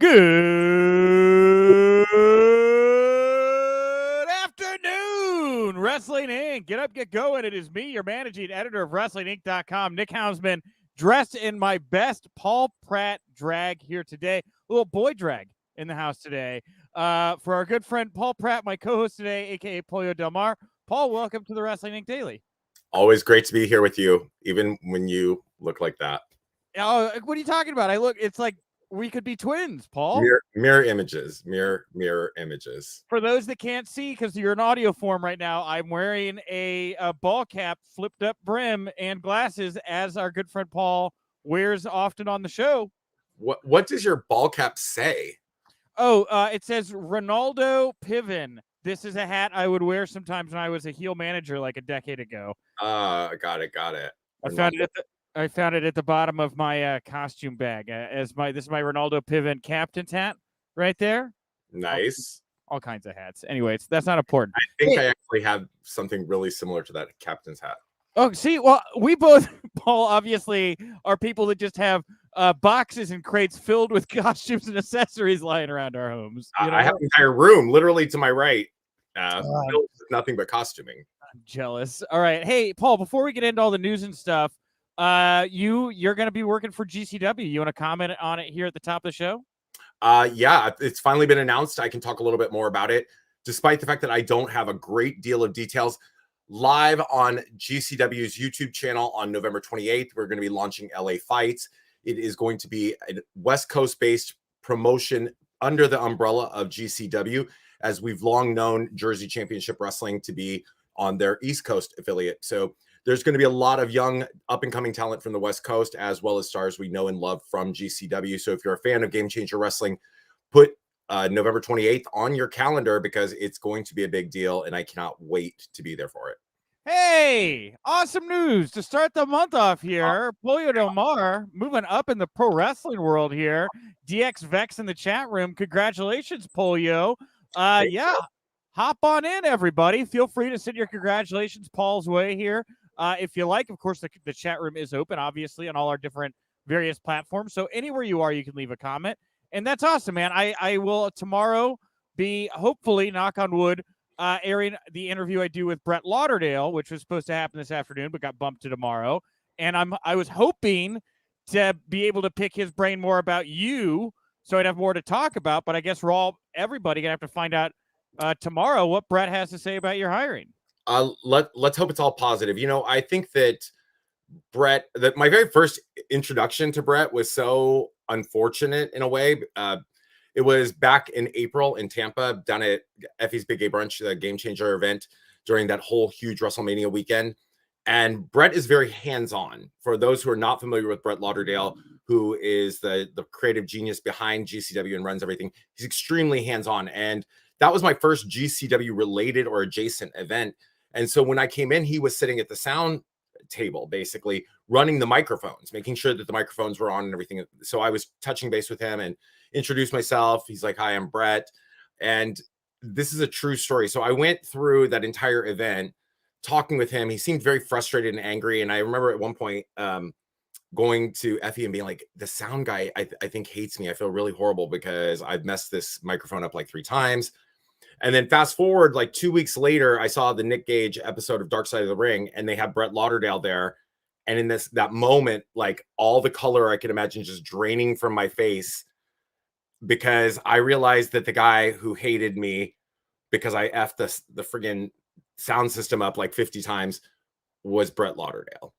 Good afternoon, Wrestling Inc. Get up, get going. It is me, your managing editor of WrestlingInc.com, Nick Houndsman, dressed in my best Paul Pratt drag here today. A little boy drag in the house today. For our good friend Paul Pratt, my co-host today, a.k.a. Pollo Del Mar. Paul, welcome to the Wrestling Inc. Daily. Always great to be here with you, even when you look like that. Oh, what are you talking about? It's like we could be twins, Paul. Mirror images. For those that can't see, because you're in audio form right now, I'm wearing a ball cap, flipped up brim, and glasses, as our good friend Paul wears often on the show. What does your ball cap say? Oh, it says Ronaldo Piven. This is a hat I would wear sometimes when I was a heel manager like a decade ago. Got it. I found it at the bottom of my costume bag. This is my Ronaldo Piven captain's hat right there. Nice. All kinds of hats. Anyways, that's not important. I think I actually have something really similar to that captain's hat. Oh, see, well, we both, Paul, obviously are people that just have boxes and crates filled with costumes and accessories lying around our homes. You know? I have an entire room literally to my right, filled with nothing but costuming. I'm jealous. All right. Hey, Paul, before we get into all the news and stuff, you're going to be working for GCW. You want to comment on it here at the top of the show? Yeah, it's finally been announced. I can talk a little bit more about it, despite the fact that I don't have a great deal of details. Live on GCW's YouTube channel on November 28th, we're going to be launching LA Fights. It is going to be a West Coast-based promotion under the umbrella of GCW, as we've long known Jersey Championship Wrestling to be on their East Coast affiliate. So there's going to be a lot of young up-and-coming talent from the West Coast, as well as stars we know and love from GCW. So if you're a fan of Game Changer Wrestling, put November 28th on your calendar, because it's going to be a big deal, and I cannot wait to be there for it. Hey, awesome news to start the month off here. Pollo Del Mar moving up in the pro wrestling world here. DX Vex in the chat room. Congratulations, Pollo. Yeah, hop on in, everybody. Feel free to send your congratulations Paul's way here. If you like, of course, the chat room is open, obviously, on all our different various platforms. So anywhere you are, you can leave a comment. And that's awesome, man. I will tomorrow be, hopefully, knock on wood, airing the interview I do with Brett Lauderdale, which was supposed to happen this afternoon, but got bumped to tomorrow. And I was hoping to be able to pick his brain more about you, so I'd have more to talk about. But I guess everybody gonna have to find out tomorrow what Brett has to say about your hiring. Let's hope it's all positive. You know, I think that my very first introduction to Brett was so unfortunate in a way. It was back in April in Tampa, down at Effie's Big Gay Brunch, the Game Changer event, during that whole huge WrestleMania weekend. And Brett is very hands-on. For those who are not familiar with Brett Lauderdale, who is the creative genius behind GCW and runs everything, he's extremely hands-on. And that was my first GCW related or adjacent event. And so when I came in, he was sitting at the sound table, basically running the microphones, making sure that the microphones were on and everything. So I was touching base with him and introduced myself. He's like, "Hi, I'm Brett." And this is a true story. So I went through that entire event talking with him. He seemed very frustrated and angry. And I remember at one point going to Effie and being like, "The sound guy, I think, hates me. I feel really horrible because I've messed this microphone up like 3 times." And then fast forward like 2 weeks later, I saw the Nick Gage episode of Dark Side of the Ring, and they had Brett Lauderdale there. And in that moment, like all the color I could imagine just draining from my face, because I realized that the guy who hated me because I effed the friggin' sound system up like 50 times was Brett Lauderdale.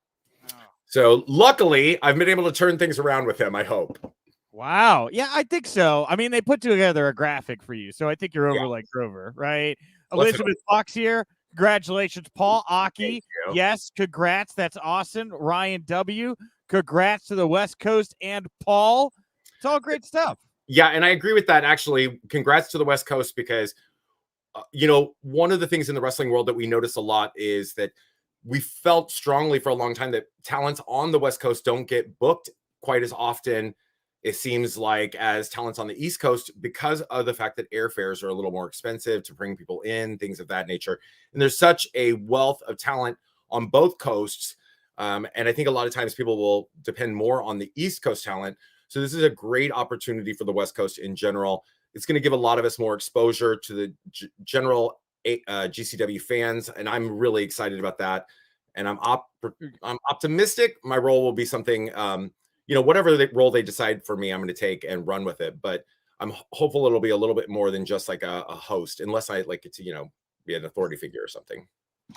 Oh. So luckily, I've been able to turn things around with him, I hope. Wow. Yeah, I think so. I mean, they put together a graphic for you, so I think you're over like Grover, right? Elizabeth Fox here. Congratulations, Paul Aki. Yes, congrats. That's awesome. Ryan W. Congrats to the West Coast and Paul. It's all great stuff. Yeah, and I agree with that, actually. Congrats to the West Coast, because, you know, one of the things in the wrestling world that we notice a lot is that we felt strongly for a long time that talents on the West Coast don't get booked quite as often, it seems like, as talents on the East Coast, because of the fact that airfares are a little more expensive to bring people in, things of that nature. And there's such a wealth of talent on both coasts. And I think a lot of times people will depend more on the East Coast talent. So this is a great opportunity for the West Coast in general. It's going to give a lot of us more exposure to the general GCW fans, and I'm really excited about that. And I'm optimistic my role will be something, whatever role they decide for me, I'm going to take and run with it. But I'm hopeful it'll be a little bit more than just like a host, unless I like it to, be an authority figure or something.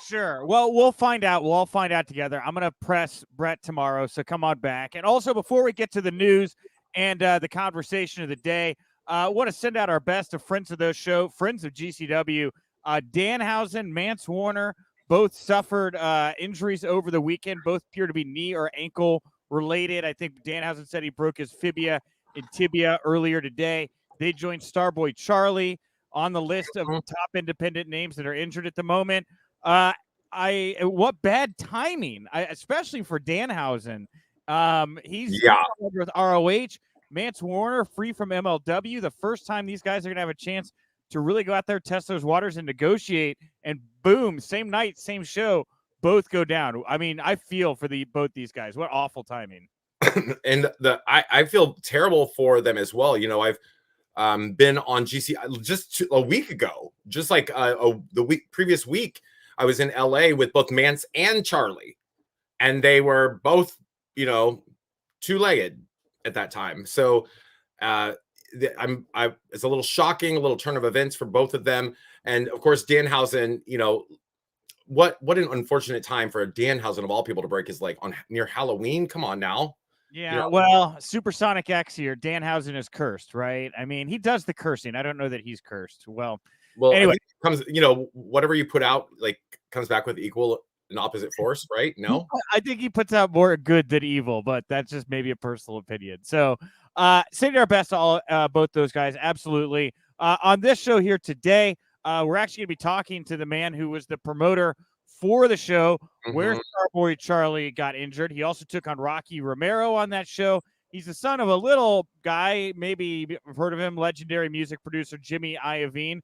Sure. Well, we'll find out. We'll all find out together. I'm going to press Brett tomorrow, so come on back. And also, before we get to the news and the conversation of the day, I want to send out our best to friends of the show, friends of GCW. Danhausen, Mance Warner, both suffered injuries over the weekend. Both appear to be knee or ankle related. I think Danhausen said he broke his fibia and tibia earlier today. They joined Starboy Charlie on the list of top independent names that are injured at the moment. What bad timing, especially for Danhausen. He's with ROH. Mance Warner free from MLW. The first time these guys are going to have a chance to really go out there, test those waters, and negotiate. And boom, same night, same show, both go down. I mean, I feel for both these guys. What awful timing. And I feel terrible for them as well. I've been on GC just a week ago, just like the previous week. I was in LA with both Mance and Charlie, and they were both, two-legged at that time. So it's a little shocking, a little turn of events for both of them. And of course, Danhausen, what an unfortunate time for Danhausen of all people to break his leg on near Halloween. Come on now. Yeah, well, Supersonic X here, Danhausen is cursed, right? I mean, he does the cursing. I don't know that he's cursed. Well, anyway, comes, whatever you put out, like, comes back with equal and opposite force, right? No, I think he puts out more good than evil, but that's just maybe a personal opinion. So, sending our best to all both those guys, absolutely. On this show here today, we're actually going to be talking to the man who was the promoter for the show where Starboy Charlie got injured. He also took on Rocky Romero on that show. He's the son of a little guy, maybe you've heard of him, legendary music producer Jamie Iovine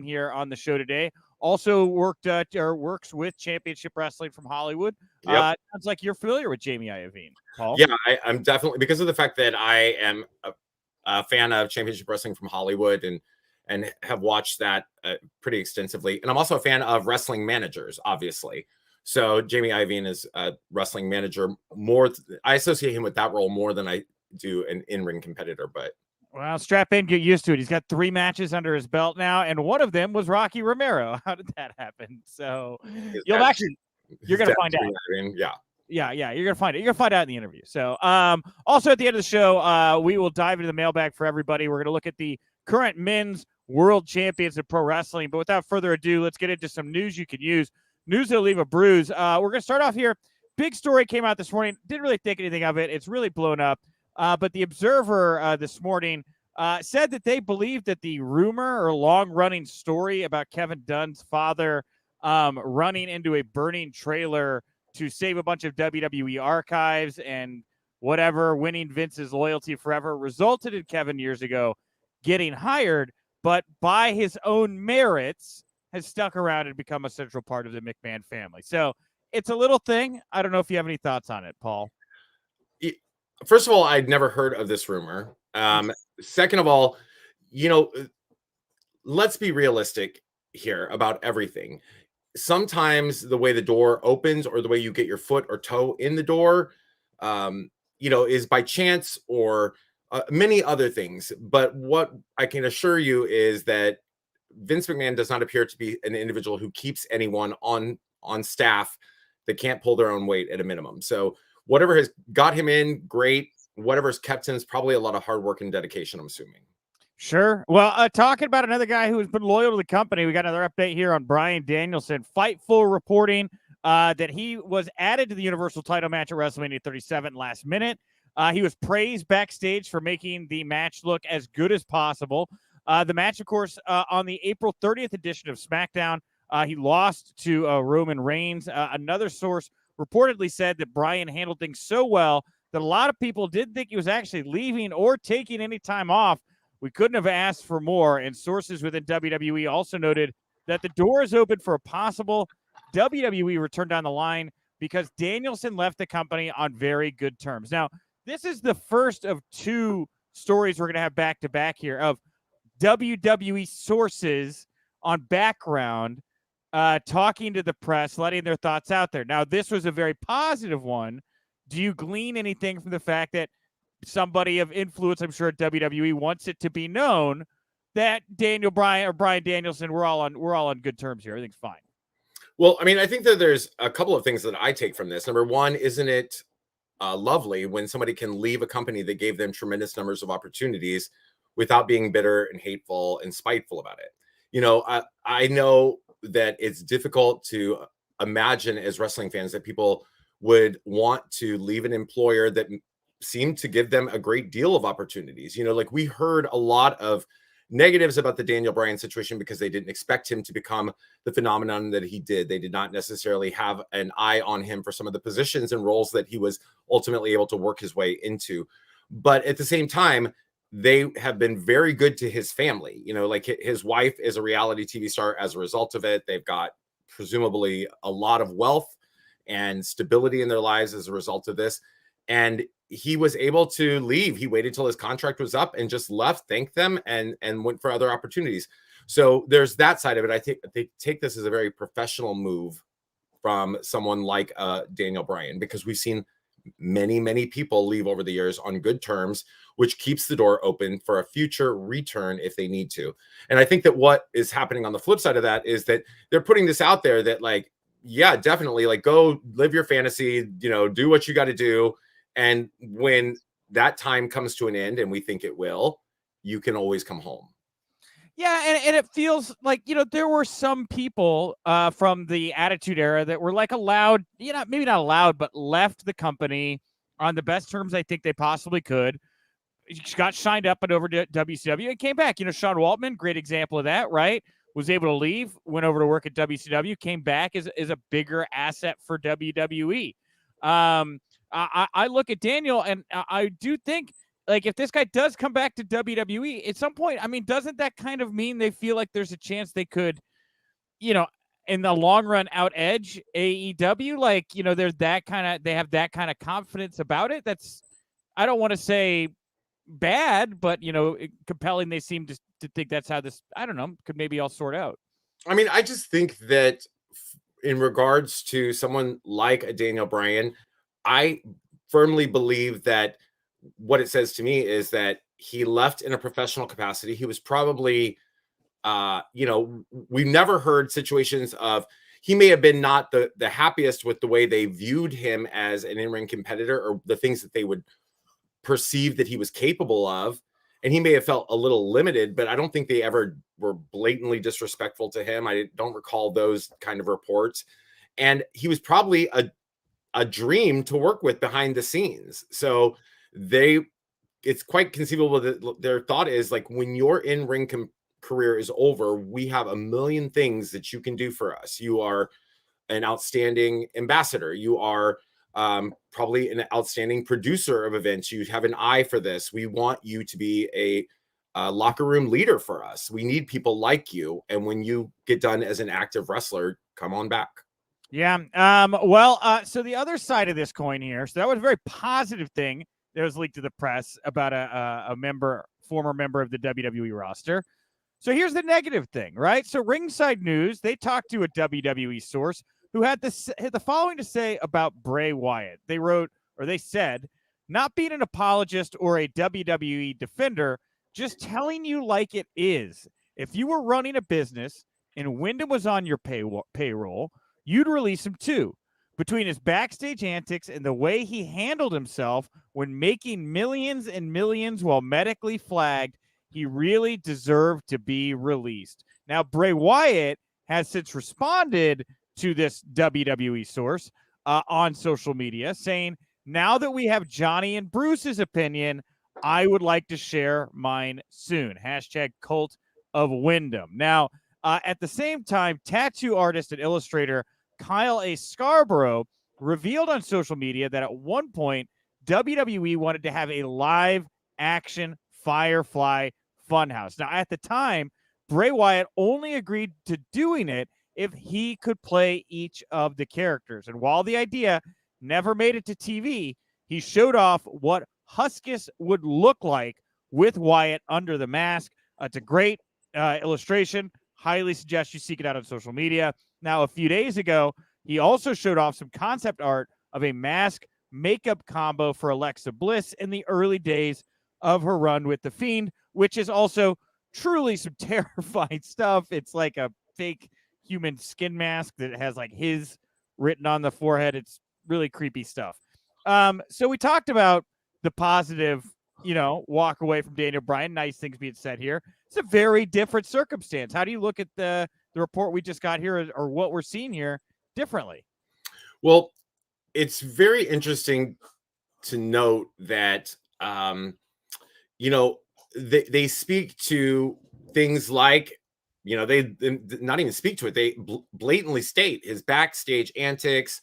here on the show today. Also works with Championship Wrestling from Hollywood. Yep. Sounds like you're familiar with Jamie Iovine, Paul. Yeah, I'm definitely, because of the fact that I am a fan of Championship Wrestling from Hollywood and have watched that pretty extensively. And I'm also a fan of wrestling managers, obviously. So Jamie Iovine is a wrestling manager. I associate him with that role more than I do an in-ring competitor, but. Well, strap in, get used to it. He's got 3 matches under his belt now, and one of them was Rocky Romero. How did that happen? So you're going to find out. Yeah, you're going to find it. You're going to find out in the interview. So also at the end of the show, we will dive into the mailbag for everybody. We're going to look at the current men's world champions of pro wrestling. But without further ado, let's get into some news you can use. News that'll leave a bruise. We're going to start off here. Big story came out this morning. Didn't really think anything of it. It's really blown up. But the Observer this morning said that they believe that the rumor or long-running story about Kevin Dunn's father running into a burning trailer to save a bunch of WWE archives and whatever, winning Vince's loyalty forever, resulted in Kevin years ago getting hired, but by his own merits has stuck around and become a central part of the McMahon family. So it's a little thing. I don't know if you have any thoughts on it, Paul. First of all, I'd never heard of this rumor. Second of all, let's be realistic here about everything. Sometimes the way the door opens or the way you get your foot or toe in the door, is by chance or many other things. But what I can assure you is that Vince McMahon does not appear to be an individual who keeps anyone on staff that can't pull their own weight at a minimum. So whatever has got him in, great. Whatever's kept him is probably a lot of hard work and dedication, I'm assuming. Sure. Well, talking about another guy who has been loyal to the company, we got another update here on Bryan Danielson. Fightful reporting that he was added to the Universal title match at WrestleMania 37 last minute. He was praised backstage for making the match look as good as possible. The match, of course, on the April 30th edition of SmackDown, he lost to Roman Reigns. Another source reportedly said that Bryan handled things so well that a lot of people didn't think he was actually leaving or taking any time off. We couldn't have asked for more. And sources within WWE also noted that the door is open for a possible WWE return down the line because Danielson left the company on very good terms. Now, This is the first of two stories we're going to have back to back here of WWE sources on background talking to the press, letting their thoughts out there. Now, this was a very positive one. Do you glean anything from the fact that somebody of influence, I'm sure at WWE, wants it to be known that Bryan Danielson, we're all on good terms here. Everything's fine. Well, I mean, I think that there's a couple of things that I take from this. Number one, isn't it lovely when somebody can leave a company that gave them tremendous numbers of opportunities without being bitter and hateful and spiteful about it? You know, I know that it's difficult to imagine as wrestling fans that people would want to leave an employer that seemed to give them a great deal of opportunities. You know, like we heard a lot of negatives about the Daniel Bryan situation because they didn't expect him to become the phenomenon that he did. They did not necessarily have an eye on him for some of the positions and roles that he was ultimately able to work his way into. But at the same time, they have been very good to his family. You know, like his wife is a reality TV star as a result of it. They've got presumably a lot of wealth and stability in their lives as a result of this. And he was able to leave. He waited till his contract was up and just left, thanked them, and went for other opportunities. So there's that side of it. I think they take this as a very professional move from someone like Daniel Bryan, because we've seen many people leave over the years on good terms, which keeps the door open for a future return if they need to. And I think that what is happening on the flip side of that is that they're putting this out there that, like, yeah, definitely, like, go live your fantasy, you know, do what you got to do. And when that time comes to an end, and we think it will, you can always come home. Yeah, and it feels like, you know, there were some people from the Attitude Era that were like allowed, you know, maybe not allowed, but left the company on the best terms I think they possibly could. Got signed up and over to WCW and came back. You know, Sean Waltman, great example of that, right? Was able to leave, went over to work at WCW, came back as a bigger asset for WWE. I look at Daniel, and I do think, like, if this guy does come back to WWE at some point, I mean, doesn't that kind of mean they feel like there's a chance they could, you know, in the long run out edge AEW? Like, you know, there's that kind of, they have that kind of confidence about it. That's, I don't want to say bad, but, you know, compelling. They seem to think that's how this, I don't know, could maybe all sort out. I mean, I just think that in regards to someone like a Daniel Bryan, I firmly believe that what it says to me is that he left in a professional capacity. He was probably, you know, we've never heard situations of, he may have been not the happiest with the way they viewed him as an in-ring competitor or the things that they would perceive that he was capable of. And he may have felt a little limited, but I don't think they ever were blatantly disrespectful to him. I don't recall those kind of reports. And he was probably a dream to work with behind the scenes. So it's quite conceivable that their thought is, like, when your in-ring career is over, we have a million things that you can do for us. You are an outstanding ambassador. You are probably an outstanding producer of events. You have an eye for this. We want you to be a locker room leader for us. We need people like you. And when you get done as an active wrestler, come on back. Yeah. So the other side of this coin here, so that was a very positive thing that was leaked to the press about a former member of the WWE roster. So here's the negative thing, right? So Ringside News, they talked to a WWE source who had the following to say about Bray Wyatt. They wrote, or they said, not being an apologist or a WWE defender, just telling you like it is. If you were running a business and Wyndham was on your payroll, you'd release him too. Between his backstage antics and the way he handled himself when making millions and millions while medically flagged, he really deserved to be released. Now, Bray Wyatt has since responded to this WWE source on social media, saying, now that we have Johnny and Bruce's opinion, I would like to share mine soon. Hashtag cult of Wyndham. Now, at the same time, tattoo artist and illustrator Kyle A. Scarborough revealed on social media that at one point, WWE wanted to have a live action Firefly Funhouse. Now, at the time, Bray Wyatt only agreed to doing it if he could play each of the characters. And while the idea never made it to TV, he showed off what Huskus would look like with Wyatt under the mask. It's a great illustration. Highly suggest you seek it out on social media. Now, a few days ago, he also showed off some concept art of a mask makeup combo for Alexa Bliss in the early days of her run with The Fiend, which is also truly some terrifying stuff. It's like a fake human skin mask that has like his written on the forehead. It's really creepy stuff. So we talked about the positive, walk away from Daniel Bryan. Nice things being said here. It's a very different circumstance. How do you look at the report we just got here, or what we're seeing here differently? Well, it's very interesting to note that, they speak to things like, they not even speak to it. They blatantly state his backstage antics,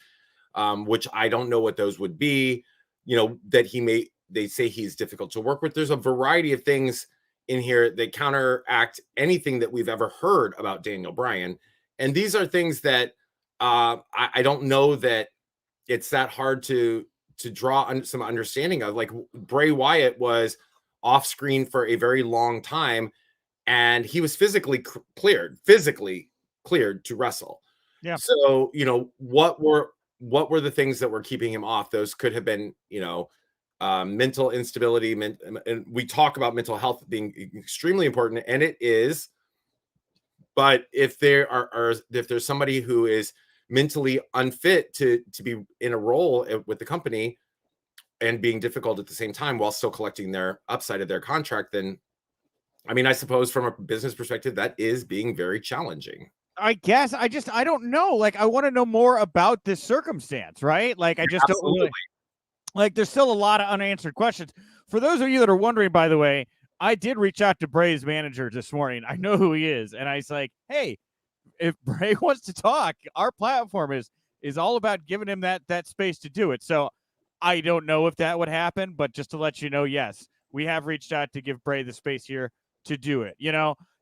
which I don't know what those would be, that they say he's difficult to work with. There's a variety of things in here that counteract anything that we've ever heard about Daniel Bryan. And these are things that I don't know that it's that hard to draw some understanding of. Like, Bray Wyatt was off screen for a very long time, and he was physically cleared to wrestle. Yeah. So, what were the things that were keeping him off? Those could have been, mental instability, and we talk about mental health being extremely important, and it is. But if there's somebody who is mentally unfit to be in a role with the company and being difficult at the same time while still collecting their upside of their contract, then I suppose from a business perspective, that is being very challenging. I guess I don't know. Like, I want to know more about this circumstance, right? Like, I just don't really, like, there's still a lot of unanswered questions. For those of you that are wondering, by the way, I did reach out to Bray's manager this morning. I know who he is. And I was like, hey, if Bray wants to talk, our platform is all about giving him that space to do it. So I don't know if that would happen, but just to let you know, yes, we have reached out to give Bray the space here to do it.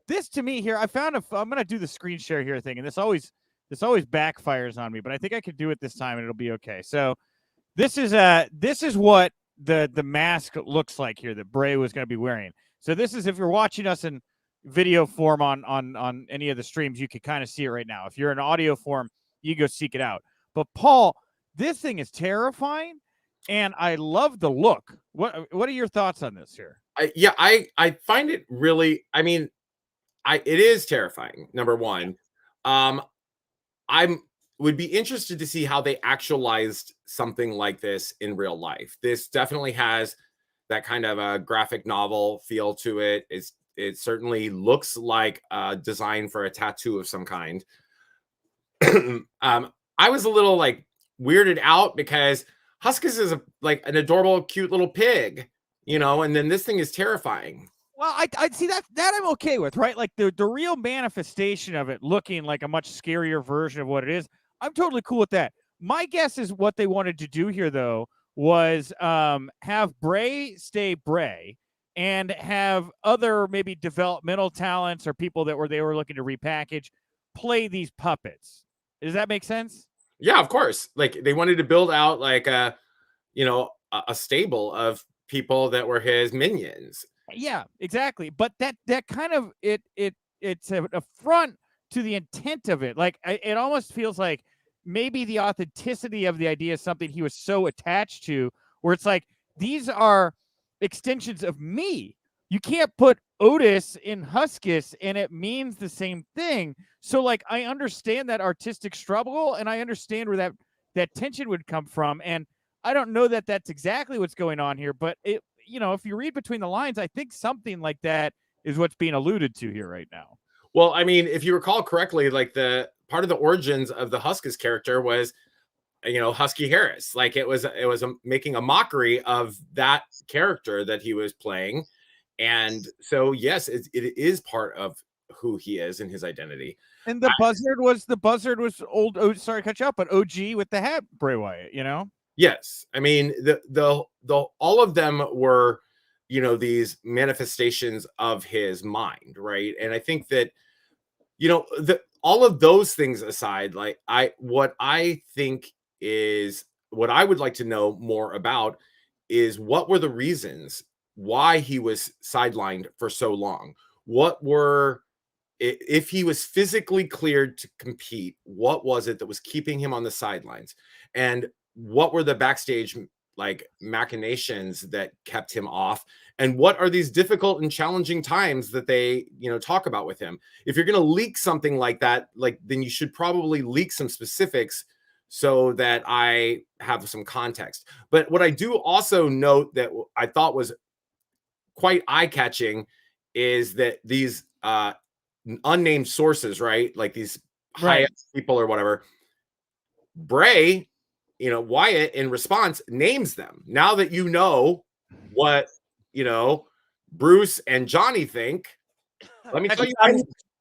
This to me here, I'm going to do the screen share here thing, and this always backfires on me, but I think I could do it this time and it'll be okay. So this is what the mask looks like here that Bray was going to be wearing. So this is, if you're watching us in video form on any of the streams, you can kind of see it right now. If you're in audio form, you go seek it out. But Paul, this thing is terrifying, and I love the look. What are your thoughts on this here? I find it really, it is terrifying. Number one, would be interested to see how they actualized something like this in real life. This definitely has that kind of a graphic novel feel to it. It certainly looks like a design for a tattoo of some kind. I was a little like weirded out because Huskus is an adorable, cute little pig, and then this thing is terrifying. Well, I'd see that I'm okay with, right? Like the real manifestation of it looking like a much scarier version of what it is. I'm totally cool with that. My guess is what they wanted to do here, though, was have Bray stay Bray and have other maybe developmental talents or people that they were looking to repackage play these puppets. Does that make sense? Yeah, of course. Like, they wanted to build out like a stable of people that were his minions. Yeah, exactly. But that kind of it's an affront to the intent of it. Like, it almost feels like maybe the authenticity of the idea is something he was so attached to, where it's like, these are extensions of me. You can't put Otis in Huskus and it means the same thing. So, like, I understand that artistic struggle, and I understand where that tension would come from. And I don't know that that's exactly what's going on here, but if you read between the lines, I think something like that is what's being alluded to here right now. Well, if you recall correctly, like, the part of the origins of the Huskus character was, Husky Harris. Like, it was making a mockery of that character that he was playing. And so, yes, it is part of who he is and his identity. And the buzzard was old. Oh, sorry to cut you up, but OG with the hat, Bray Wyatt. Yes, the all of them were, these manifestations of his mind, right? And I think that, all of those things aside, like, what I think is what I would like to know more about is what were the reasons why he was sidelined for so long? What were, if he was physically cleared to compete, what was it that was keeping him on the sidelines? And what were the backstage like machinations that kept him off? And what are these difficult and challenging times that they, talk about with him? If you're going to leak something like that, then you should probably leak some specifics so that I have some context. But what I do also note that I thought was quite eye-catching is that these unnamed sources, right? Like these high people or whatever, Bray, Wyatt in response names them. Now that you know what, Bruce and Johnny think, let me tell you.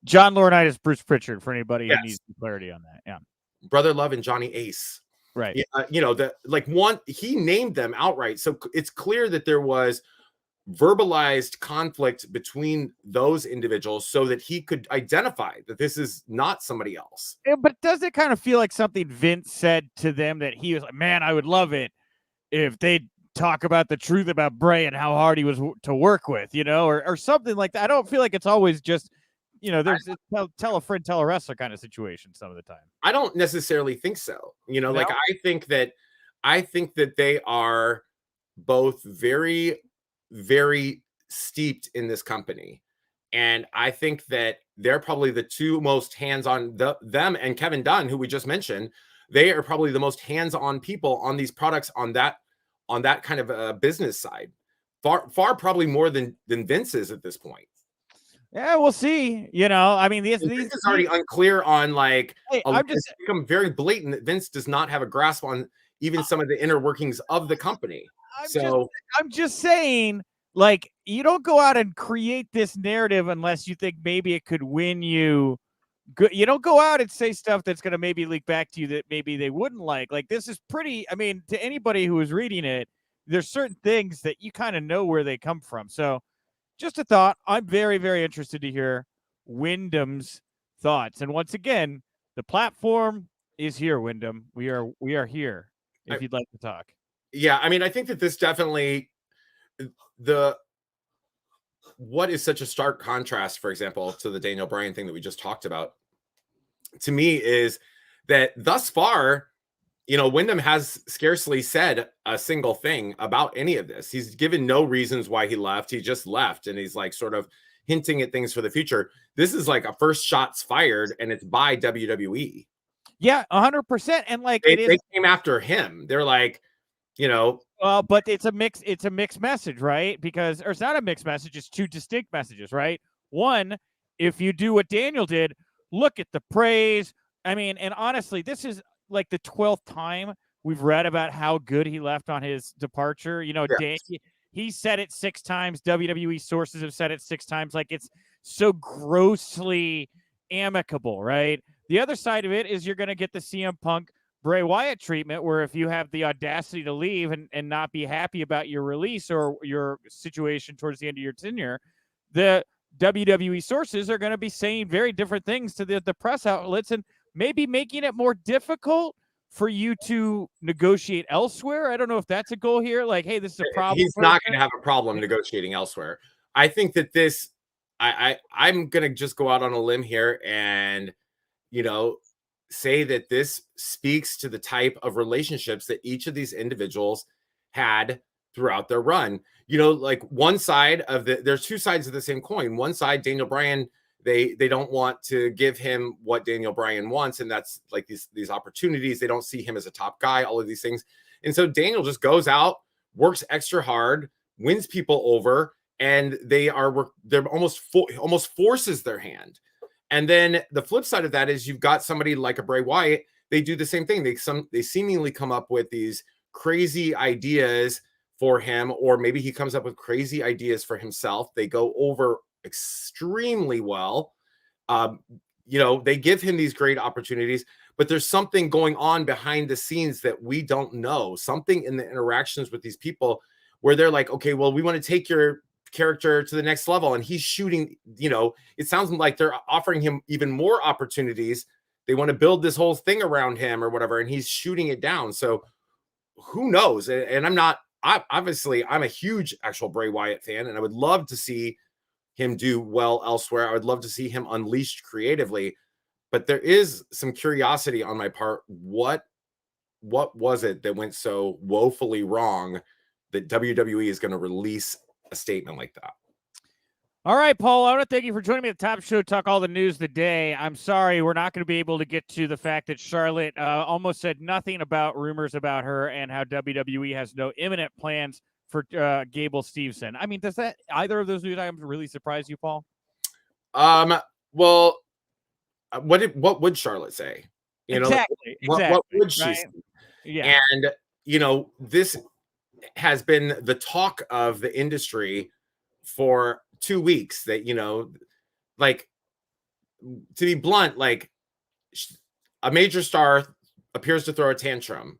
John Laurinaitis, Bruce Pritchard, for anybody who needs clarity on that. Yeah. Brother Love and Johnny Ace. Right. He named them outright. So it's clear that there was verbalized conflict between those individuals so that he could identify that this is not somebody else. Yeah, but does it kind of feel like something Vince said to them, that he was like, man, I would love it if they talk about the truth about Bray and how hard he was to work with, or something like that. I don't feel like it's always just, there's tell a friend, tell a wrestler kind of situation some of the time. I don't necessarily think so. I think that they are both very, very steeped in this company. And I think that they're probably the two most hands-on, them and Kevin Dunn, who we just mentioned. They are probably the most hands-on people on these products on that kind of a business side. Far probably more than Vince is at this point. Yeah, we'll see. I mean, these is already unclear on it's become very blatant that Vince does not have a grasp on even some of the inner workings of the company. I'm just saying, you don't go out and create this narrative unless you think maybe it could win you good. You don't go out and say stuff that's going to maybe leak back to you that maybe they wouldn't like. This is pretty, I mean, to anybody who is reading it, there's certain things that you kind of know where they come from. So just a thought. I'm very, very interested to hear Wyndham's thoughts. And once again, the platform is here, Wyndham. We are here if you'd like to talk. Yeah, I mean, I think that this definitely what is such a stark contrast, for example, to the Daniel Bryan thing that we just talked about, to me, is that thus far, Wyndham has scarcely said a single thing about any of this. He's given no reasons why he left. He just left, and he's sort of hinting at things for the future. This is like a first shots fired, and it's by WWE. Yeah, 100%. And they came after him. They're like, but it's a mixed message, right? Or it's not a mixed message. It's two distinct messages, right? One, if you do what Daniel did, look at the praise. I mean, and honestly, this is like the 12th time we've read about how good he left on his departure. He said it 6 times. WWE sources have said it 6 times. It's so grossly amicable, right? The other side of it is you're going to get the CM Punk Bray Wyatt treatment, where if you have the audacity to leave and not be happy about your release or your situation towards the end of your tenure, the WWE sources are going to be saying very different things to the press outlets and maybe making it more difficult for you to negotiate elsewhere. I don't know if that's a goal here. Hey, this is a problem. He's not going to have a problem negotiating elsewhere. I think that this, I'm going to just go out on a limb here and, say that this speaks to the type of relationships that each of these individuals had throughout their run. One side of there's two sides of the same coin. One side, Daniel Bryan, they don't want to give him what Daniel Bryan wants, and that's these opportunities. They don't see him as a top guy, all of these things. And so Daniel just goes out, works extra hard, wins people over, and they're almost forces their hand. And then the flip side of that is you've got somebody like a Bray Wyatt. They do the same thing. They seemingly come up with these crazy ideas for him, or maybe he comes up with crazy ideas for himself. They go over extremely well. They give him these great opportunities, but there's something going on behind the scenes that we don't know. Something in the interactions with these people where they're like, okay, well, we want to take your character to the next level, and he's shooting, it sounds like they're offering him even more opportunities. They want to build this whole thing around him or whatever, and he's shooting it down. So who knows? And I'm not I'm a huge actual Bray Wyatt fan, and I would love to see him do well elsewhere. I would love to see him unleashed creatively, but there is some curiosity on my part. What was it that went so woefully wrong that WWE is going to release a statement like that? All right, Paul, I want to thank you for joining me at the Top Show, talk all the news of the day. I'm sorry we're not going to be able to get to the fact that Charlotte almost said nothing about rumors about her and how WWE has no imminent plans for Gable Steveson. I mean, does that either of those news items really surprise you, Paul? Well, what would Charlotte say? Exactly. What would she say? Yeah. And this has been the talk of the industry for 2 weeks, that like, to be blunt, like, a major star appears to throw a tantrum.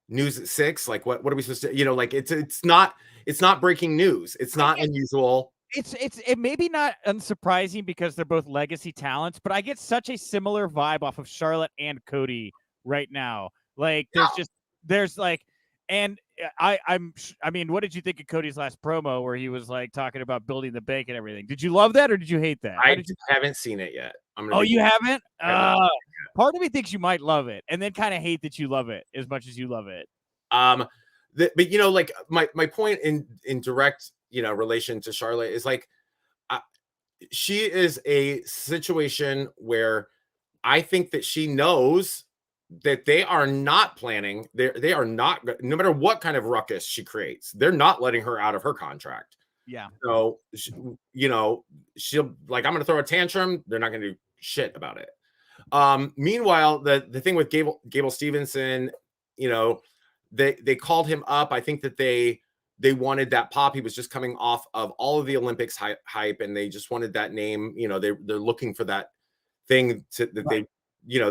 News at 6, like, what are we supposed to, like, it's not breaking news. It's not unusual. It may be not unsurprising because they're both legacy talents, but I get such a similar vibe off of Charlotte and Cody right now. Like, there's like, and I mean, what did you think of Cody's last promo where he was like talking about building the bank and everything? Did you love that or did you hate that? I haven't seen it yet. You haven't? Part of me thinks you might love it, and then kind of hate that you love it as much as you love it. But like, my point in direct relation to Charlotte is, like, she is a situation where I think that she knows that they are not planning. They are not, no matter what kind of ruckus she creates, they're not letting her out of her contract. Yeah. So, she'll, like, I'm going to throw a tantrum. They're not going to do shit about it. Meanwhile, the thing with Gable Steveson, they called him up. I think that they wanted that pop. He was just coming off of all of the Olympics hype, and they just wanted that name. They're looking for that thing that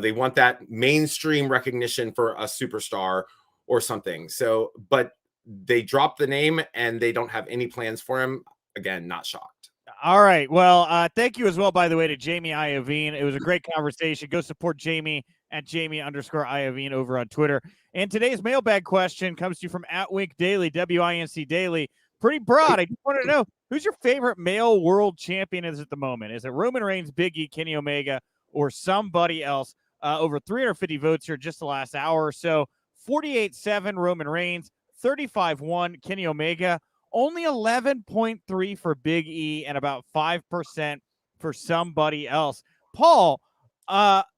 they want that mainstream recognition for a superstar or something. So, but they dropped the name and they don't have any plans for him. Again, not shocked. All right. Well, thank you as well, by the way, to Jamie Iovine. It was a great conversation. Go support Jamie at Jamie_Iovine over on Twitter. And today's mailbag question comes to you from @WInc Daily, WINC Daily. Pretty broad. I just want to know, who's your favorite male world champion is at the moment? Is it Roman Reigns, Big E, Kenny Omega, or somebody else? Over 350 votes here just the last hour or so. 48-7 Roman Reigns, 35-1 Kenny Omega, only 11.3 for Big E, and about 5% for somebody else. Paul,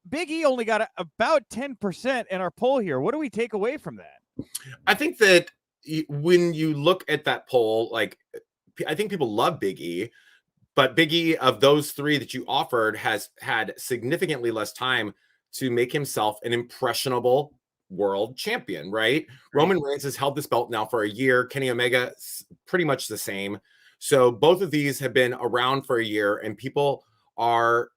Big E only got about 10% in our poll here. What do we take away from that? I think that when you look at that poll, like, I think people love Big E, but Big E, of those three that you offered, has had significantly less time to make himself an impressionable world champion, right? Roman Reigns has held this belt now for a year. Kenny Omega, pretty much the same. So both of these have been around for a year, and people are,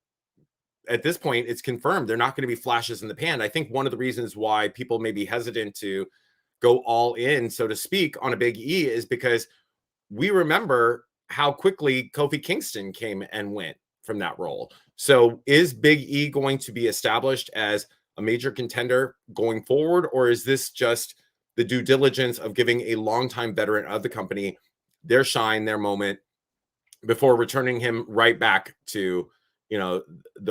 at this point, it's confirmed they're not going to be flashes in the pan. I think one of the reasons why people may be hesitant to go all in, so to speak, on a Big E is because we remember how quickly Kofi Kingston came and went from that role. So is Big E going to be established as a major contender going forward, or is this just the due diligence of giving a longtime veteran of the company their shine, their moment, before returning him right back to,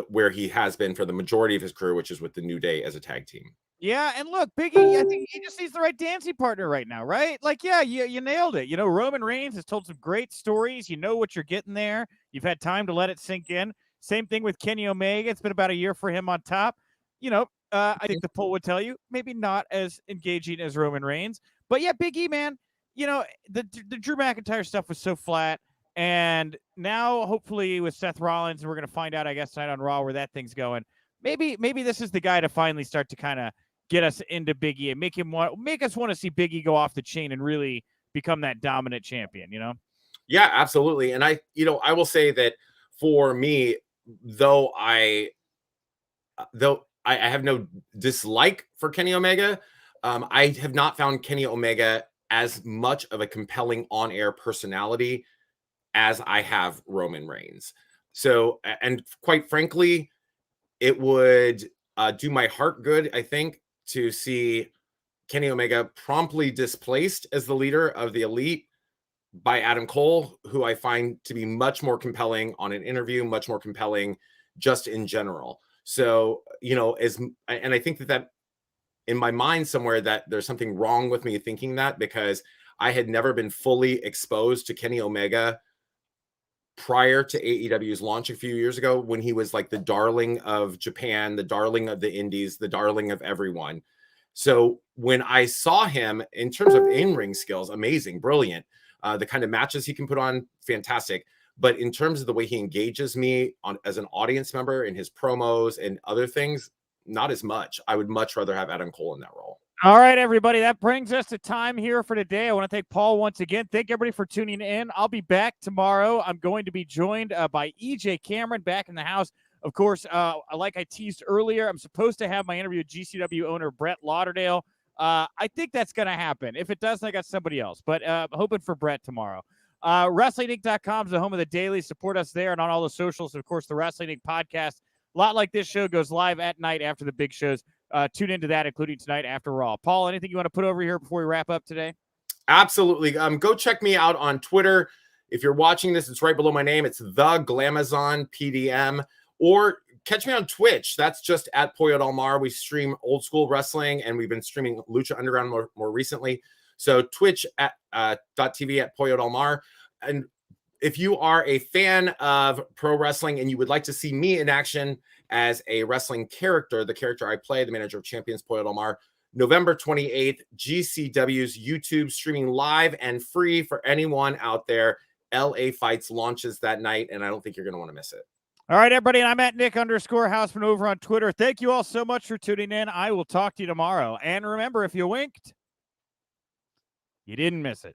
where he has been for the majority of his career, which is with the New Day as a tag team? Yeah, and look, Big E, I think he just needs the right dancing partner right now, right? Like, yeah, you nailed it. Roman Reigns has told some great stories. You know what you're getting there. You've had time to let it sink in. Same thing with Kenny Omega. It's been about a year for him on top. I think the poll would tell you maybe not as engaging as Roman Reigns. But yeah, Big E, man, the Drew McIntyre stuff was so flat. And now, hopefully, with Seth Rollins, and we're going to find out, I guess, tonight on Raw where that thing's going. Maybe this is the guy to finally start to kind of get us into Big E and make us want to see Big E go off the chain and really become that dominant champion, Yeah, absolutely. And I will say that for me, though I have no dislike for Kenny Omega, I have not found Kenny Omega as much of a compelling on-air personality as I have Roman Reigns. So, and quite frankly, it would do my heart good, I think, to see Kenny Omega promptly displaced as the leader of the Elite by Adam Cole, who I find to be much more compelling on an interview, much more compelling just in general. So, you know, and I think that in my mind somewhere that there's something wrong with me thinking that, because I had never been fully exposed to Kenny Omega prior to AEW's launch a few years ago, when he was like the darling of Japan, the darling of the indies, the darling of everyone. So when I saw him in terms of in-ring skills, amazing, brilliant, the kind of matches he can put on, fantastic. But in terms of the way he engages me as an audience member in his promos and other things, not as much. I would much rather have Adam Cole in that role. All right, everybody. That brings us to time here for today. I want to thank Paul once again. Thank everybody for tuning in. I'll be back tomorrow. I'm going to be joined by EJ Cameron back in the house. Of course, like I teased earlier, I'm supposed to have my interview with GCW owner Brett Lauderdale. I think that's going to happen. If it doesn't, I got somebody else. But hoping for Brett tomorrow. WrestlingInc.com is the home of the daily. Support us there and on all the socials. And of course, the Wrestling Inc. podcast. A lot like this show goes live at night after the big shows. Tune into that, including tonight after Raw. Paul, anything you want to put over here before we wrap up today? Absolutely. Go check me out on Twitter. If you're watching this, it's right below my name. It's the Glamazon PDM. Or catch me on Twitch. That's just at Pollo Del Mar. We stream old school wrestling, and we've been streaming Lucha Underground more recently. So Twitch at .tv at Pollo Del Mar. And if you are a fan of pro wrestling and you would like to see me in action as a wrestling character, the character I play, the manager of champions, Pollo Del Mar, November 28th, GCW's YouTube, streaming live and free for anyone out there. LA Fights launches that night, and I don't think you're going to want to miss it. All right, everybody, and I'm at Nick_Houseman over on Twitter. Thank you all so much for tuning in. I will talk to you tomorrow. And remember, if you winked, you didn't miss it.